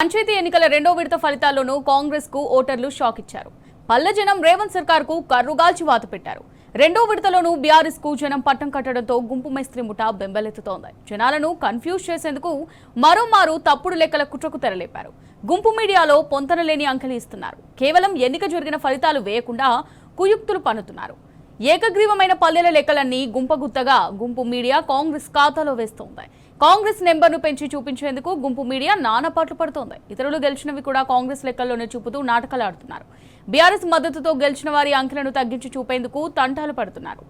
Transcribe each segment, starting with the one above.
పంచాయతీ ఎన్నికల రెండో విడత ఫలితాల్లోనూ కాంగ్రెస్ కు ఓటర్లు షాక్ ఇచ్చారు. పల్లె జనం రేవంత్ సర్కార్ కు కర్రుగాల్చి వాత పెట్టారు. రెండో విడతలోనూ బీఆర్ఎస్ కు జనం పట్టం కట్టడంతో గుంపు మైత్రి ముఠా బెంబెలెత్తుతోంది. జనాలను కన్ఫ్యూజ్ చేసేందుకు మరోమారు తప్పుడు లెక్కల కుట్రకు తెరలేపారు. గుంపు మీడియాలో పొంతనలేని అంకెలు ఇస్తున్నారు. కేవలం ఎన్నిక జరిగిన ఫలితాలు వేయకుండా కుయుక్తులు పన్నుతున్నారు. ఏకగ్రీవమైన పల్లెల లెక్కలన్నీ గుంపగుత్తగా గుంపు మీడియా కాంగ్రెస్ ఖాతాలో వేస్తోంది. కాంగ్రెస్ నెంబర్ను పెంచి చూపించేందుకు గుంపు మీడియా నానాపాట్లు పడుతోంది. ఇతరులు గెలిచినవి కూడా కాంగ్రెస్ లెక్కల్లోనే చూపుతూ నాటకాలు ఆడుతున్నారు. బీఆర్ఎస్ మద్దతుతో గెలిచిన వారి అంకెలను తగ్గించి చూపేందుకు తంటాలు పడుతున్నారు.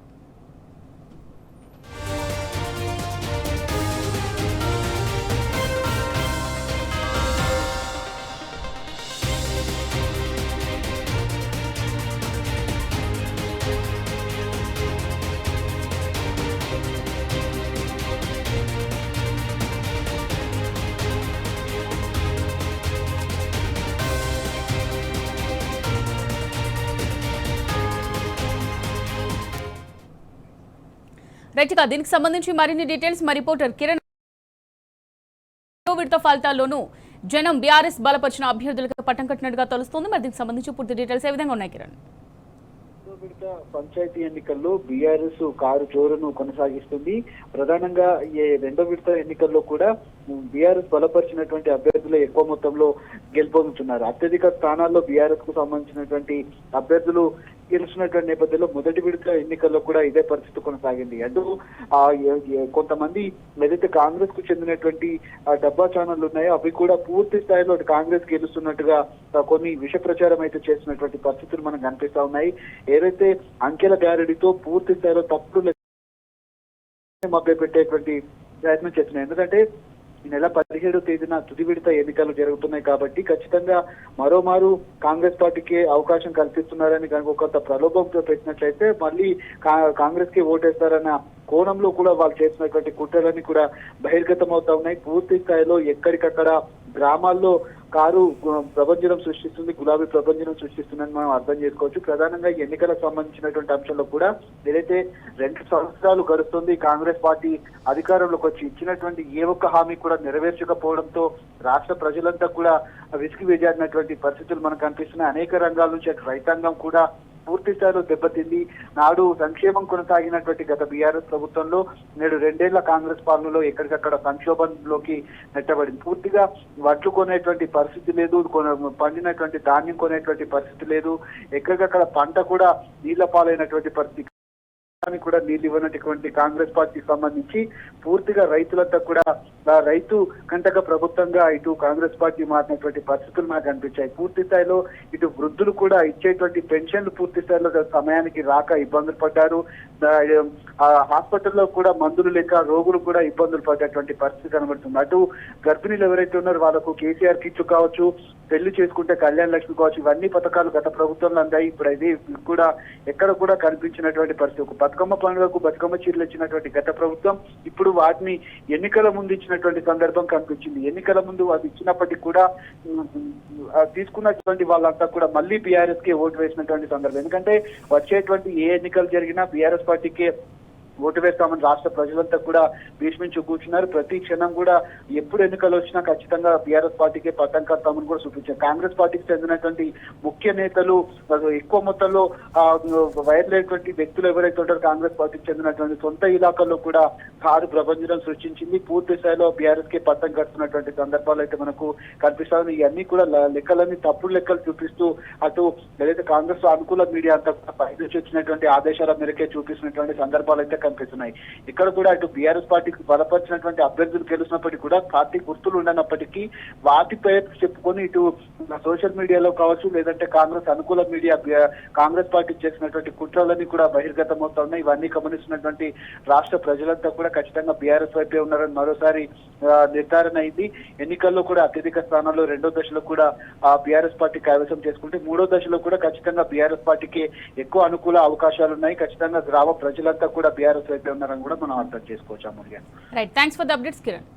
రైట్గా దీనికి సంబంధించి మరిన్ని డీటెయిల్స్ మా రిపోర్టర్ కిరణ్. విడత ఫలితాల్లోనూ జనం బీఆర్ఎస్ బలపరిచిన అభ్యర్థులకు పట్టం కట్టినట్టుగా తెలుస్తోంది. మరి దీనికి సంబంధించి పూర్తి డీటెయిల్స్ ఏ విధంగా ఉన్నాయి కిరణ్? పంచాయతీ ఎన్నికల్లో బీఆర్ఎస్ కారు జోరును కొనసాగిస్తుంది. ప్రధానంగా ఈ రెండో విడత ఎన్నికల్లో కూడా బీఆర్ఎస్ బలపరిచినటువంటి అభ్యర్థులు ఎక్కువ మొత్తంలో గెలుపొందుతున్నారు. అత్యధిక స్థానాల్లో బీఆర్ఎస్ కు సంబంధించినటువంటి అభ్యర్థులు గెలుస్తున్నటువంటి నేపథ్యంలో మొదటి విడత ఎన్నికల్లో కూడా ఇదే పరిస్థితి కొనసాగింది. అటు కొంతమంది ఏదైతే కాంగ్రెస్ కు చెందినటువంటి డబ్బా ఛానళ్లు ఉన్నాయో అవి కూడా పూర్తి స్థాయిలో కాంగ్రెస్ గెలుస్తున్నట్టుగా కొన్ని విష ప్రచారం అయితే చేస్తున్నటువంటి పరిస్థితులు మనకు కనిపిస్తా ఉన్నాయి. ఏదైతే అంకెల గారడితో పూర్తి స్థాయిలో తప్పుడు మభ్య పెట్టేటువంటి ప్రయత్నం చేస్తున్నాయి. ఎందుకంటే ఈ నెల 17వ తేదీన తుది విడత ఎన్నికలు జరుగుతున్నాయి కాబట్టి ఖచ్చితంగా మరోమారు కాంగ్రెస్ పార్టీకి అవకాశం కల్పిస్తున్నారని కనుక కొంత ప్రలోభంతో పెట్టినట్లయితే మళ్ళీ కాంగ్రెస్ కి ఓటేస్తారన్న కోణంలో కూడా వాళ్ళు చేసినటువంటి కుట్రలన్నీ కూడా బహిర్గతం అవుతా ఉన్నాయి. పూర్తి స్థాయిలో ఎక్కడికక్కడ గ్రామాల్లో కారు ప్రభంజనం సృష్టిస్తుంది, గులాబీ ప్రభంజనం సృష్టిస్తుందని మనం అర్థం చేసుకోవచ్చు. ప్రధానంగా ఎన్నికలకు సంబంధించినటువంటి అంశంలో కూడా ఏదైతే 2 సంవత్సరాలు గడుస్తుంది కాంగ్రెస్ పార్టీ అధికారంలోకి వచ్చి ఇచ్చినటువంటి ఏ ఒక్క హామీ కూడా నెరవేర్చకపోవడంతో రాష్ట్ర ప్రజలంతా కూడా విసిగి వేజాడినటువంటి పరిస్థితులు మనకు కనిపిస్తున్నాయి. అనేక రంగాల నుంచి రైతాంగం కూడా పూర్తి స్థాయిలో దెబ్బతింది. నాడు సంక్షేమం కొనసాగినటువంటి గత బీఆర్ఎస్ ప్రభుత్వంలో నేడు 2 ఏళ్ల కాంగ్రెస్ పాలనలో ఎక్కడికక్కడ సంక్షోభంలోకి నెట్టబడింది. పూర్తిగా వడ్లు కొనేటువంటి పరిస్థితి లేదు, పండినటువంటి ధాన్యం కొనేటువంటి పరిస్థితి లేదు, ఎక్కడికక్కడ పంట కూడా నీళ్ల పాలైనటువంటి పరిస్థితి కూడా నీళ్లు ఇవ్వనటువంటి కాంగ్రెస్ పార్టీకి సంబంధించి పూర్తిగా రైతులంతా కూడా రైతు కంటక ప్రభుత్వంగా ఇటు కాంగ్రెస్ పార్టీ మారినటువంటి పరిస్థితులు మనకు కనిపించాయి. పూర్తి స్థాయిలో ఇటు వృద్ధులు కూడా ఇచ్చేటువంటి పెన్షన్లు పూర్తి స్థాయిలో సమయానికి రాక ఇబ్బందులు పడ్డారు. హాస్పిటల్లో కూడా మందులు లేక రోగులు కూడా ఇబ్బందులు పడేటువంటి పరిస్థితి కనబడుతుంది. అటు గర్భిణీలు ఎవరైతే ఉన్నారో వాళ్ళకు కేసీఆర్ కిట్లు కావచ్చు, పెళ్లి చేసుకుంటే కళ్యాణ లక్ష్మి కావచ్చు, ఇవన్నీ పథకాలు గత ప్రభుత్వంలో అందాయి. ఇప్పుడు ఇది కూడా ఎక్కడ కూడా కనిపించినటువంటి పరిస్థితి. ఒక బతుకమ్మ పండుగకు బతుకమ్మ చీరలు ఇచ్చినటువంటి గత ప్రభుత్వం ఇప్పుడు వాటిని ఎన్నికల ముందు ఇచ్చినటువంటి సందర్భం కనిపించింది. ఎన్నికల ముందు అది ఇచ్చినప్పటికీ కూడా తీసుకున్నటువంటి వాళ్ళంతా కూడా మళ్ళీ బీఆర్ఎస్ కి ఓటు వేసినటువంటి సందర్భం. ఎందుకంటే వచ్చేటువంటి ఏ ఎన్నికలు జరిగినా బీఆర్ఎస్ పార్టీకి ఓటు వేస్తామని రాష్ట్ర ప్రజలంతా కూడా భీష్మించి కూర్చున్నారు. ప్రతి క్షణం కూడా ఎప్పుడు ఎన్నికలు వచ్చినా ఖచ్చితంగా బీఆర్ఎస్ పార్టీకే పట్టం కడతామని కూడా చూపించారు. కాంగ్రెస్ పార్టీకి చెందినటువంటి ముఖ్య నేతలు ఎక్కువ మొత్తంలో వైర్లైనటువంటి వ్యక్తులు ఎవరైతే ఉంటారో కాంగ్రెస్ పార్టీకి చెందినటువంటి సొంత ఇలాకాల్లో కూడా కారు ప్రభంజనం సృష్టించింది. పూర్తి స్థాయిలో బీఆర్ఎస్ కి పట్టం కడుతున్నటువంటి సందర్భాలు అయితే మనకు కనిపిస్తాయి. ఇవన్నీ కూడా లెక్కలన్నీ తప్పుడు లెక్కలు చూపిస్తూ అటు ఏదైతే కాంగ్రెస్ అనుకూల మీడియా అంతా పైకి వచ్చినటువంటి ఆదేశాల మేరకే చూపిస్తున్నటువంటి సందర్భాలు అయితే కనిపిస్తున్నాయి. ఇక్కడ కూడా ఇటు బీఆర్ఎస్ పార్టీకి బలపరిచినటువంటి అభ్యర్థులు గెలిచినప్పటికీ కూడా పార్టీ గుర్తులు ఉండనప్పటికీ వాటిపై చెప్పుకొని ఇటు సోషల్ మీడియాలో కావచ్చు లేదంటే కాంగ్రెస్ అనుకూల మీడియా కాంగ్రెస్ పార్టీకి చేసినటువంటి కుట్రలన్నీ కూడా బహిర్గతం అవుతా ఉన్నాయి. ఇవన్నీ గమనిస్తున్నటువంటి రాష్ట్ర ప్రజలంతా కూడా ఖచ్చితంగా బీఆర్ఎస్ వైపే ఉన్నారని మరోసారి నిర్ధారణ అయింది. ఎన్నికల్లో కూడా అత్యధిక స్థానాల్లో రెండో దశలో కూడా బీఆర్ఎస్ పార్టీ కైవసం చేసుకుంటే మూడో దశలో కూడా ఖచ్చితంగా బీఆర్ఎస్ పార్టీకి ఎక్కువ అనుకూల అవకాశాలు ఉన్నాయి. ఖచ్చితంగా గ్రామ ప్రజలంతా కూడా బీఆర్ఎస్ వైపే ఉన్నారని కూడా మనం అర్థం చేసుకోవచ్చు. Right, thanks for the updates Kiran.